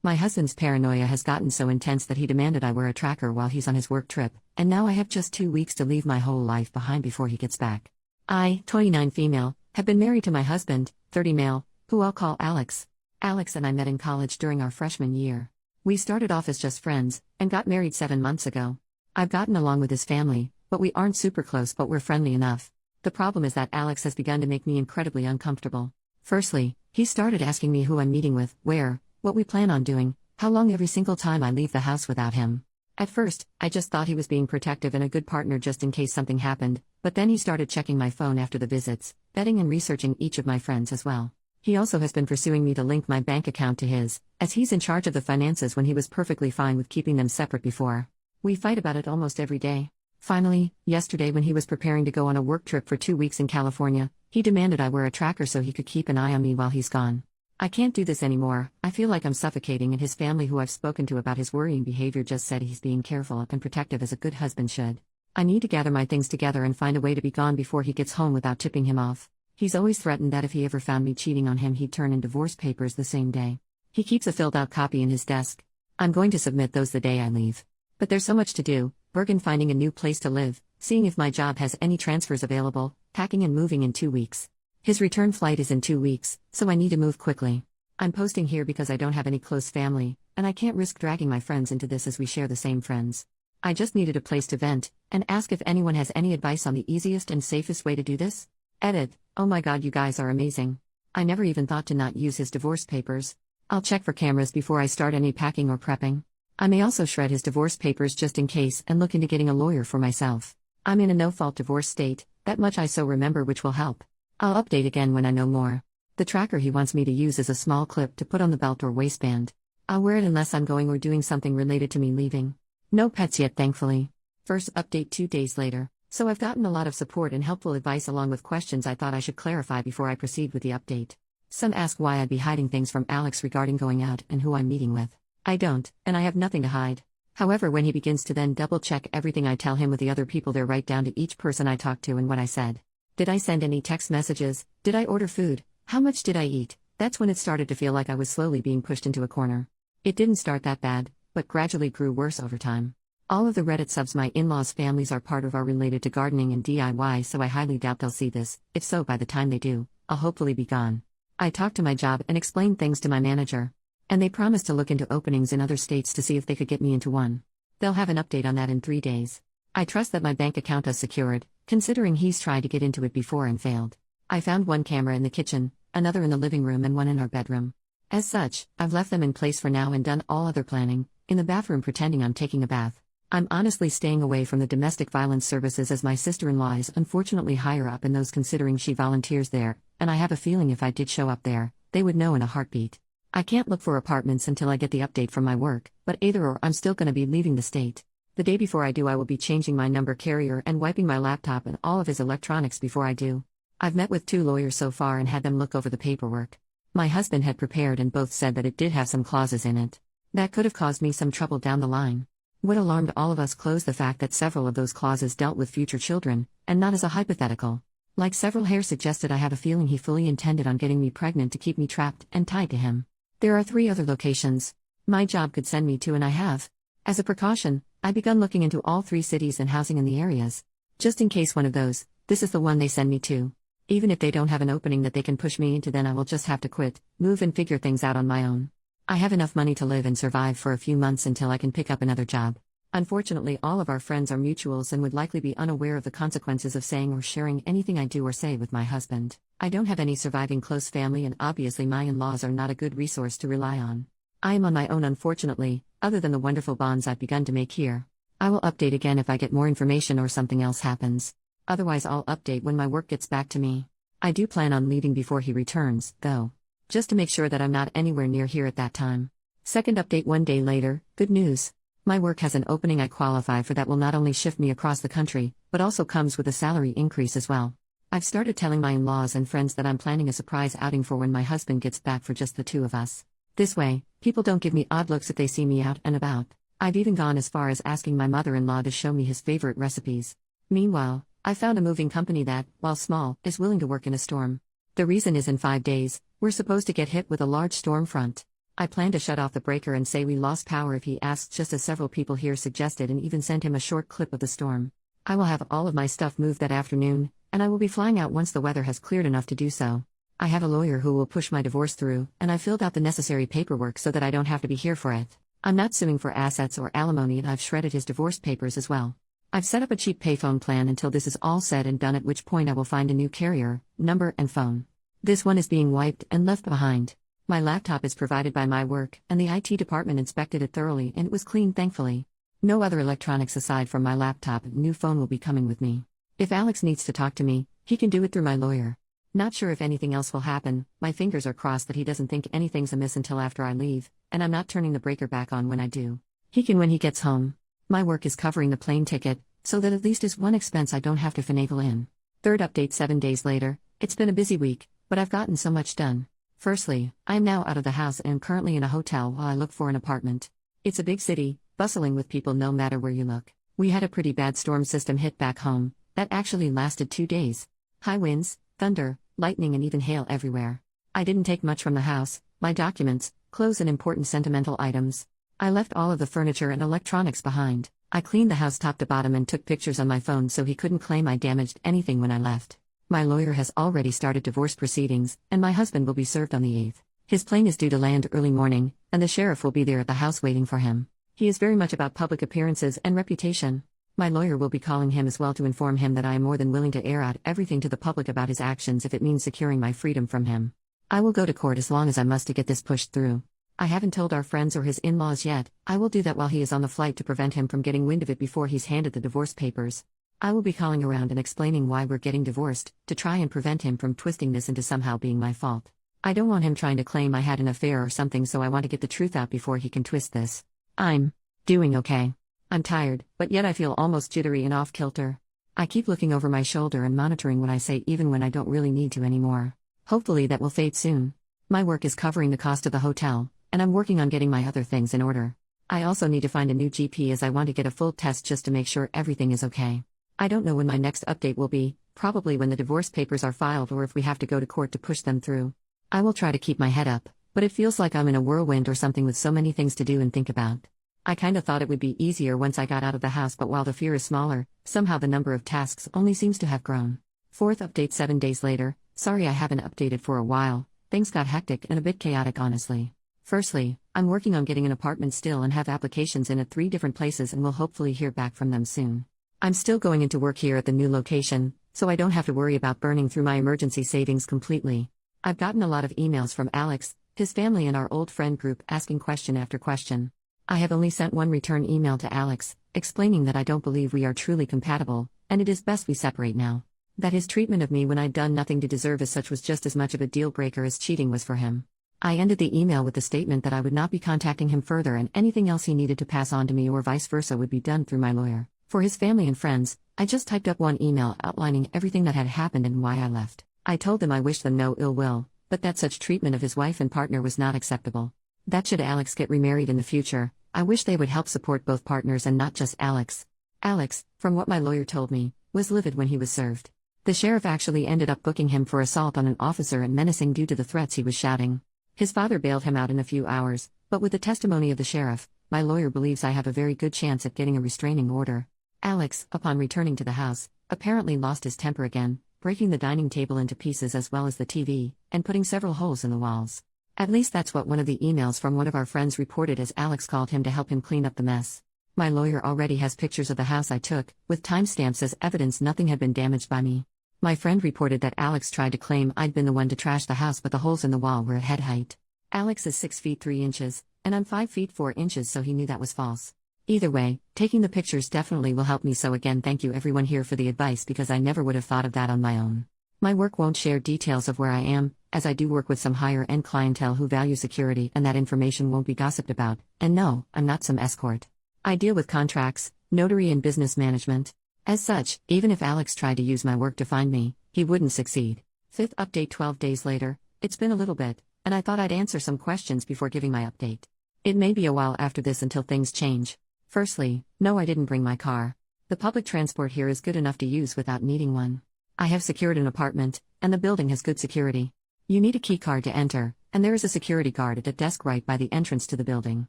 My husband's paranoia has gotten so intense that he demanded I wear a tracker while he's on his work trip, and now I have just 2 weeks to leave my whole life behind before he gets back. I, 29 female, have been married to my husband, 30 male, who I'll call Alex. Alex and I met in college during our freshman year. We started off as just friends, and got married 7 months ago. I've gotten along with his family, but we aren't super close, but we're friendly enough. The problem is that Alex has begun to make me incredibly uncomfortable. Firstly, he started asking me who I'm meeting with, where, what we plan on doing, how long every single time I leave the house without him. At first, I just thought he was being protective and a good partner just in case something happened, but then he started checking my phone after the visits, vetting and researching each of my friends as well. He also has been pursuing me to link my bank account to his, as he's in charge of the finances when he was perfectly fine with keeping them separate before. We fight about it almost every day. Finally, yesterday when he was preparing to go on a work trip for 2 weeks in California, he demanded I wear a tracker so he could keep an eye on me while he's gone. I can't do this anymore. I feel like I'm suffocating, and his family, who I've spoken to about his worrying behavior, just said he's being careful and protective as a good husband should. I need to gather my things together and find a way to be gone before he gets home without tipping him off. He's always threatened that if he ever found me cheating on him, he'd turn in divorce papers the same day. He keeps a filled-out copy in his desk. I'm going to submit those the day I leave. But there's so much to do: Bergen, finding a new place to live, seeing if my job has any transfers available, packing and moving in 2 weeks. His return flight is in 2 weeks, so I need to move quickly. I'm posting here because I don't have any close family, and I can't risk dragging my friends into this as we share the same friends. I just needed a place to vent, and ask if anyone has any advice on the easiest and safest way to do this. Edit. Oh my god, you guys are amazing. I never even thought to not use his divorce papers. I'll check for cameras before I start any packing or prepping. I may also shred his divorce papers just in case and look into getting a lawyer for myself. I'm in a no-fault divorce state, that much I so remember, which will help. I'll update again when I know more. The tracker he wants me to use is a small clip to put on the belt or waistband. I'll wear it unless I'm going or doing something related to me leaving. No pets yet, thankfully. First update 2 days later. So I've gotten a lot of support and helpful advice along with questions I thought I should clarify before I proceed with the update. Some ask why I'd be hiding things from Alex regarding going out and who I'm meeting with. I don't, and I have nothing to hide. However, when he begins to then double-check everything I tell him with the other people there, right down to each person I talked to and what I said. Did I send any text messages? Did I order food? How much did I eat? That's when it started to feel like I was slowly being pushed into a corner. It didn't start that bad, but gradually grew worse over time. All of the Reddit subs my in-laws' families are part of are related to gardening and DIY, so I highly doubt they'll see this. If so, by the time they do, I'll hopefully be gone. I talked to my job and explained things to my manager. And they promised to look into openings in other states to see if they could get me into one. They'll have an update on that in 3 days. I trust that my bank account is secured, considering he's tried to get into it before and failed. I found one camera in the kitchen, another in the living room, and one in our bedroom. As such, I've left them in place for now and done all other planning, in the bathroom pretending I'm taking a bath. I'm honestly staying away from the domestic violence services as my sister-in-law is unfortunately higher up in those, considering she volunteers there, and I have a feeling if I did show up there, they would know in a heartbeat. I can't look for apartments until I get the update from my work, but either or, I'm still going to be leaving the state. The day before I do, I will be changing my number carrier and wiping my laptop and all of his electronics before I do. I've met with 2 lawyers so far and had them look over the paperwork. My husband had prepared and both said that it did have some clauses in it that could have caused me some trouble down the line. What alarmed all of us closed the fact that several of those clauses dealt with future children, and not as a hypothetical. Like several here suggested, I have a feeling he fully intended on getting me pregnant to keep me trapped and tied to him. There are 3 other locations my job could send me to, and I have. As a precaution, I begun looking into all 3 cities and housing in the areas. Just in case one of those, this is the one they send me to. Even if they don't have an opening that they can push me into, then I will just have to quit, move and figure things out on my own. I have enough money to live and survive for a few months until I can pick up another job. Unfortunately, all of our friends are mutuals and would likely be unaware of the consequences of saying or sharing anything I do or say with my husband. I don't have any surviving close family, and obviously my in-laws are not a good resource to rely on. I am on my own, unfortunately, other than the wonderful bonds I've begun to make here. I will update again if I get more information or something else happens. Otherwise, I'll update when my work gets back to me. I do plan on leaving before he returns, though, just to make sure that I'm not anywhere near here at that time. Second update 1 day later. Good news. My work has an opening I qualify for that will not only shift me across the country, but also comes with a salary increase as well. I've started telling my in-laws and friends that I'm planning a surprise outing for when my husband gets back for just the 2 of us. This way, people don't give me odd looks if they see me out and about. I've even gone as far as asking my mother-in-law to show me his favorite recipes. Meanwhile, I found a moving company that, while small, is willing to work in a storm. The reason is in 5 days, we're supposed to get hit with a large storm front. I plan to shut off the breaker and say we lost power if he asks, just as several people here suggested, and even sent him a short clip of the storm. I will have all of my stuff moved that afternoon, and I will be flying out once the weather has cleared enough to do so. I have a lawyer who will push my divorce through, and I filled out the necessary paperwork so that I don't have to be here for it. I'm not suing for assets or alimony, and I've shredded his divorce papers as well. I've set up a cheap payphone plan until this is all said and done, at which point I will find a new carrier, number, and phone. This one is being wiped and left behind. My laptop is provided by my work, and the IT department inspected it thoroughly and it was clean, thankfully. No other electronics aside from my laptop. New phone will be coming with me. If Alex needs to talk to me, he can do it through my lawyer. Not sure if anything else will happen. My fingers are crossed that he doesn't think anything's amiss until after I leave, and I'm not turning the breaker back on when I do. He can when he gets home. My work is covering the plane ticket, so that at least is one expense I don't have to finagle in. Third update 7 days later. It's been a busy week, but I've gotten so much done. Firstly, I am now out of the house and am currently in a hotel while I look for an apartment. It's a big city, bustling with people no matter where you look. We had a pretty bad storm system hit back home, that actually lasted 2 days. High winds, thunder, lightning, and even hail everywhere. I didn't take much from the house: my documents, clothes, and important sentimental items. I left all of the furniture and electronics behind. I cleaned the house top to bottom and took pictures on my phone so he couldn't claim I damaged anything when I left. My lawyer has already started divorce proceedings, and my husband will be served on the 8th. His plane is due to land early morning, and the sheriff will be there at the house waiting for him. He is very much about public appearances and reputation. My lawyer will be calling him as well to inform him that I am more than willing to air out everything to the public about his actions if it means securing my freedom from him. I will go to court as long as I must to get this pushed through. I haven't told our friends or his in-laws yet. I will do that while he is on the flight to prevent him from getting wind of it before he's handed the divorce papers. I will be calling around and explaining why we're getting divorced, to try and prevent him from twisting this into somehow being my fault. I don't want him trying to claim I had an affair or something, so I want to get the truth out before he can twist this. I'm doing okay. I'm tired, but yet I feel almost jittery and off-kilter. I keep looking over my shoulder and monitoring what I say even when I don't really need to anymore. Hopefully that will fade soon. My work is covering the cost of the hotel, and I'm working on getting my other things in order. I also need to find a new GP as I want to get a full test just to make sure everything is okay. I don't know when my next update will be, probably when the divorce papers are filed or if we have to go to court to push them through. I will try to keep my head up, but it feels like I'm in a whirlwind or something with so many things to do and think about. I kinda thought it would be easier once I got out of the house, but while the fear is smaller, somehow the number of tasks only seems to have grown. Fourth update 7 days later. Sorry I haven't updated for a while. Things got hectic and a bit chaotic, honestly. Firstly, I'm working on getting an apartment still and have applications in at 3 different places and will hopefully hear back from them soon. I'm still going into work here at the new location, so I don't have to worry about burning through my emergency savings completely. I've gotten a lot of emails from Alex, his family, and our old friend group asking question after question. I have only sent one return email to Alex, explaining that I don't believe we are truly compatible, and it is best we separate now. That his treatment of me when I'd done nothing to deserve as such was just as much of a deal breaker as cheating was for him. I ended the email with the statement that I would not be contacting him further, and anything else he needed to pass on to me or vice versa would be done through my lawyer. For his family and friends, I just typed up one email outlining everything that had happened and why I left. I told them I wished them no ill will, but that such treatment of his wife and partner was not acceptable. That should Alex get remarried in the future, I wish they would help support both partners and not just Alex. Alex, from what my lawyer told me, was livid when he was served. The sheriff actually ended up booking him for assault on an officer and menacing due to the threats he was shouting. His father bailed him out in a few hours, but with the testimony of the sheriff, my lawyer believes I have a very good chance at getting a restraining order. Alex, upon returning to the house, apparently lost his temper again, breaking the dining table into pieces as well as the TV, and putting several holes in the walls. At least that's what one of the emails from one of our friends reported, as Alex called him to help him clean up the mess. My lawyer already has pictures of the house I took, with timestamps as evidence nothing had been damaged by me. My friend reported that Alex tried to claim I'd been the one to trash the house, but the holes in the wall were at head height. Alex is 6 feet 3 inches, and I'm 5 feet 4 inches, so he knew that was false. Either way, taking the pictures definitely will help me, so again thank you everyone here for the advice, because I never would have thought of that on my own. My work won't share details of where I am, as I do work with some higher-end clientele who value security, and that information won't be gossiped about. And no, I'm not some escort. I deal with contracts, notary, and business management. As such, even if Alex tried to use my work to find me, he wouldn't succeed. Fifth update 12 days later. It's been a little bit, and I thought I'd answer some questions before giving my update. It may be a while after this until things change. Firstly, no, I didn't bring my car. The public transport here is good enough to use without needing one. I have secured an apartment, and the building has good security. You need a key card to enter, and there is a security guard at a desk right by the entrance to the building.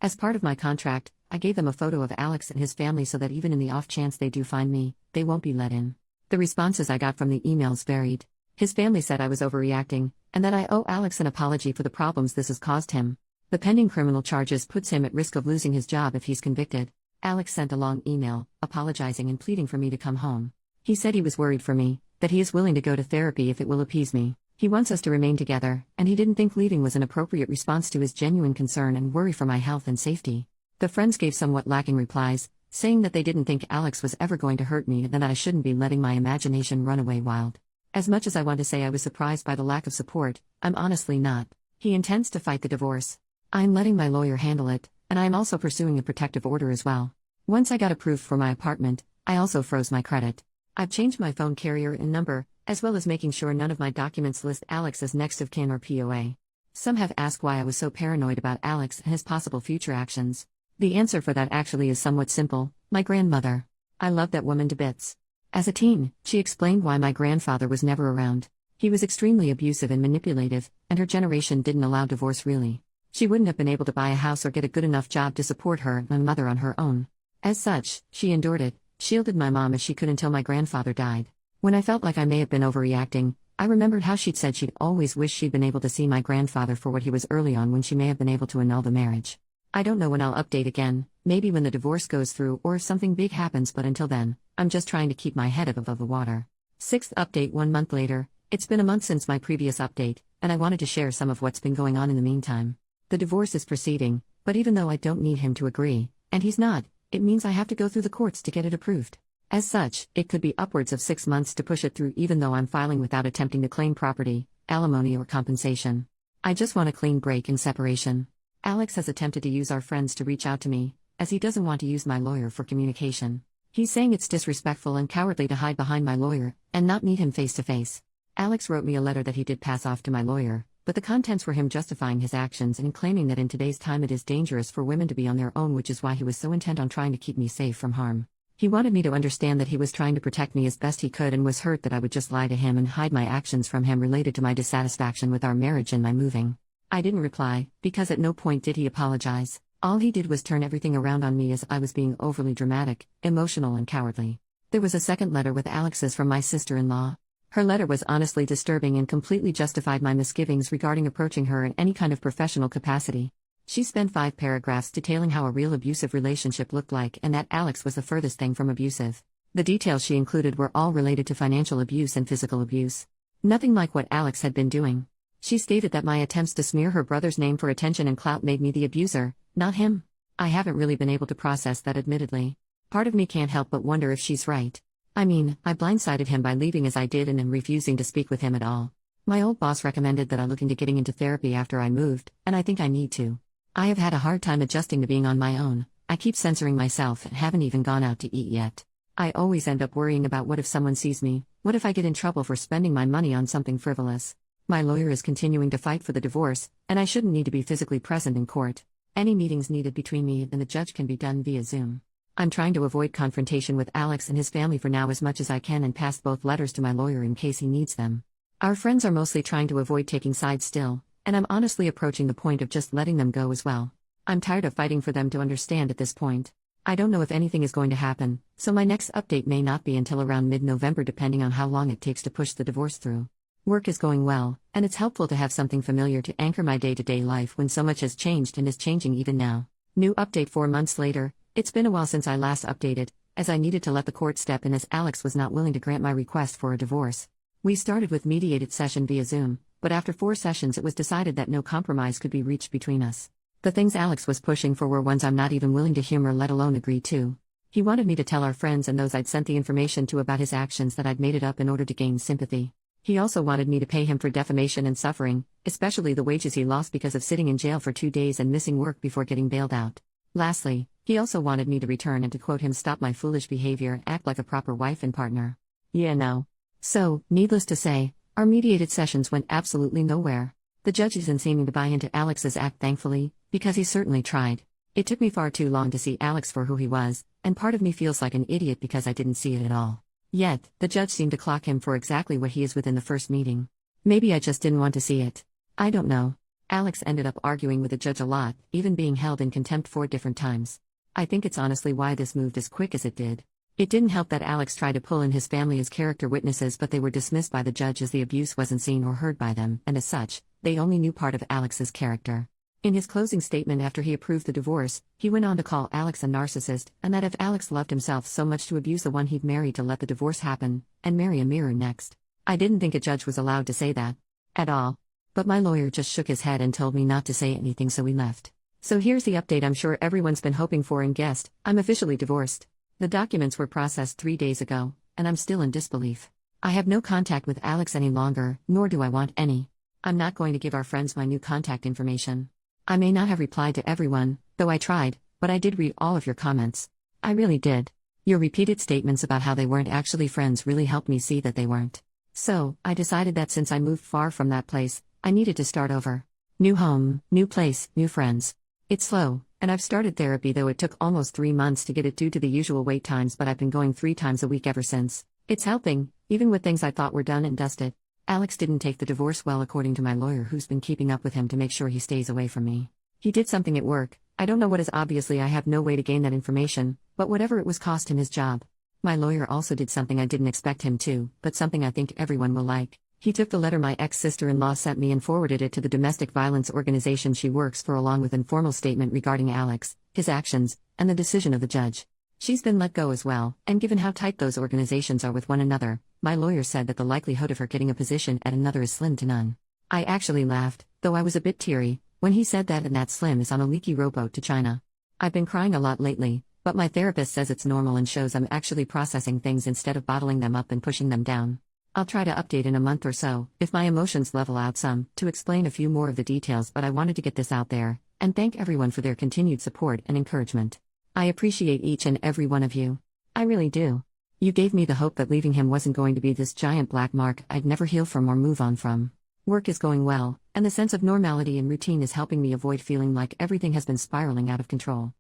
As part of my contract, I gave them a photo of Alex and his family so that even in the off chance they do find me, they won't be let in. The responses I got from the emails varied. His family said I was overreacting, and that I owe Alex an apology for the problems this has caused him. The pending criminal charges puts him at risk of losing his job if he's convicted. Alex sent a long email, apologizing and pleading for me to come home. He said he was worried for me, that he is willing to go to therapy if it will appease me. He wants us to remain together, and he didn't think leaving was an appropriate response to his genuine concern and worry for my health and safety. The friends gave somewhat lacking replies, saying that they didn't think Alex was ever going to hurt me and that I shouldn't be letting my imagination run away wild. As much as I want to say I was surprised by the lack of support, I'm honestly not. He intends to fight the divorce. I'm letting my lawyer handle it, and I'm also pursuing a protective order as well. Once I got approved for my apartment, I also froze my credit. I've changed my phone carrier and number, as well as making sure none of my documents list Alex as next of kin or POA. Some have asked why I was so paranoid about Alex and his possible future actions. The answer for that actually is somewhat simple: my grandmother. I love that woman to bits. As a teen, she explained why my grandfather was never around. He was extremely abusive and manipulative, and her generation didn't allow divorce really. She wouldn't have been able to buy a house or get a good enough job to support her and my mother on her own. As such, she endured it, shielded my mom as she could until my grandfather died. When I felt like I may have been overreacting, I remembered how she'd said she'd always wished she'd been able to see my grandfather for what he was early on when she may have been able to annul the marriage. I don't know when I'll update again, maybe when the divorce goes through or if something big happens, but until then, I'm just trying to keep my head above the water. 6th update 1 month later. It's been a month since my previous update, and I wanted to share some of what's been going on in the meantime. The divorce is proceeding, but even though I don't need him to agree, and he's not, it means I have to go through the courts to get it approved. As such, it could be upwards of 6 months to push it through even though I'm filing without attempting to claim property, alimony or compensation. I just want a clean break and separation. Alex has attempted to use our friends to reach out to me, as he doesn't want to use my lawyer for communication. He's saying it's disrespectful and cowardly to hide behind my lawyer, and not meet him face to face. Alex wrote me a letter that he did pass off to my lawyer, but the contents were him justifying his actions and claiming that in today's time it is dangerous for women to be on their own, which is why he was so intent on trying to keep me safe from harm. He wanted me to understand that he was trying to protect me as best he could and was hurt that I would just lie to him and hide my actions from him related to my dissatisfaction with our marriage and my moving. I didn't reply, because at no point did he apologize. All he did was turn everything around on me as I was being overly dramatic, emotional and cowardly. There was a second letter with Alex's from my sister-in-law. Her letter was honestly disturbing and completely justified my misgivings regarding approaching her in any kind of professional capacity. She spent 5 paragraphs detailing how a real abusive relationship looked like and that Alex was the furthest thing from abusive. The details she included were all related to financial abuse and physical abuse. Nothing like what Alex had been doing. She stated that my attempts to smear her brother's name for attention and clout made me the abuser, not him. I haven't really been able to process that, admittedly. Part of me can't help but wonder if she's right. I mean, I blindsided him by leaving as I did and refusing to speak with him at all. My old boss recommended that I look into getting into therapy after I moved, and I think I need to. I have had a hard time adjusting to being on my own. I keep censoring myself and haven't even gone out to eat yet. I always end up worrying about what if someone sees me, what if I get in trouble for spending my money on something frivolous. My lawyer is continuing to fight for the divorce, and I shouldn't need to be physically present in court. Any meetings needed between me and the judge can be done via Zoom. I'm trying to avoid confrontation with Alex and his family for now as much as I can and passed both letters to my lawyer in case he needs them. Our friends are mostly trying to avoid taking sides still, and I'm honestly approaching the point of just letting them go as well. I'm tired of fighting for them to understand at this point. I don't know if anything is going to happen, so my next update may not be until around mid-November depending on how long it takes to push the divorce through. Work is going well, and it's helpful to have something familiar to anchor my day-to-day life when so much has changed and is changing even now. New update 4 months later. It's been a while since I last updated, as I needed to let the court step in as Alex was not willing to grant my request for a divorce. We started with mediated session via Zoom, but after 4 sessions it was decided that no compromise could be reached between us. The things Alex was pushing for were ones I'm not even willing to humor, let alone agree to. He wanted me to tell our friends and those I'd sent the information to about his actions that I'd made it up in order to gain sympathy. He also wanted me to pay him for defamation and suffering, especially the wages he lost because of sitting in jail for 2 days and missing work before getting bailed out. Lastly, he also wanted me to return and to quote him, stop my foolish behavior and act like a proper wife and partner. Yeah, no. So, needless to say, our mediated sessions went absolutely nowhere. The judge isn't seeming to buy into Alex's act, thankfully, because he certainly tried. It took me far too long to see Alex for who he was, and part of me feels like an idiot because I didn't see it at all. Yet, the judge seemed to clock him for exactly what he is within the first meeting. Maybe I just didn't want to see it. I don't know. Alex ended up arguing with the judge a lot, even being held in contempt 4 different times. I think it's honestly why this moved as quick as it did. It didn't help that Alex tried to pull in his family as character witnesses, but they were dismissed by the judge as the abuse wasn't seen or heard by them, and as such, they only knew part of Alex's character. In his closing statement after he approved the divorce, he went on to call Alex a narcissist, and that if Alex loved himself so much to abuse the one he'd married to let the divorce happen, and marry a mirror next. I didn't think a judge was allowed to say that. At all. But my lawyer just shook his head and told me not to say anything, so we left. So here's the update I'm sure everyone's been hoping for and guessed: I'm officially divorced. The documents were processed 3 days ago, and I'm still in disbelief. I have no contact with Alex any longer, nor do I want any. I'm not going to give our friends my new contact information. I may not have replied to everyone, though I tried, but I did read all of your comments. I really did. Your repeated statements about how they weren't actually friends really helped me see that they weren't. So, I decided that since I moved far from that place, I needed to start over. New home, new place, new friends. It's slow, and I've started therapy, though it took almost 3 months to get it due to the usual wait times, but I've been going 3 times a week ever since. It's helping, even with things I thought were done and dusted. Alex didn't take the divorce well, according to my lawyer, who's been keeping up with him to make sure he stays away from me. He did something at work. I don't know what is. Obviously I have no way to gain that information, but whatever it was cost him his job. My lawyer also did something I didn't expect him to, but something I think everyone will like. He took the letter my ex-sister-in-law sent me and forwarded it to the domestic violence organization she works for, along with an informal statement regarding Alex, his actions, and the decision of the judge. She's been let go as well, and given how tight those organizations are with one another, my lawyer said that the likelihood of her getting a position at another is slim to none. I actually laughed, though I was a bit teary, when he said that, and that Slim is on a leaky rowboat to China. I've been crying a lot lately, but my therapist says it's normal and shows I'm actually processing things instead of bottling them up and pushing them down. I'll try to update in a month or so, if my emotions level out some, to explain a few more of the details, but I wanted to get this out there, and thank everyone for their continued support and encouragement. I appreciate each and every one of you. I really do. You gave me the hope that leaving him wasn't going to be this giant black mark I'd never heal from or move on from. Work is going well, and the sense of normality and routine is helping me avoid feeling like everything has been spiraling out of control.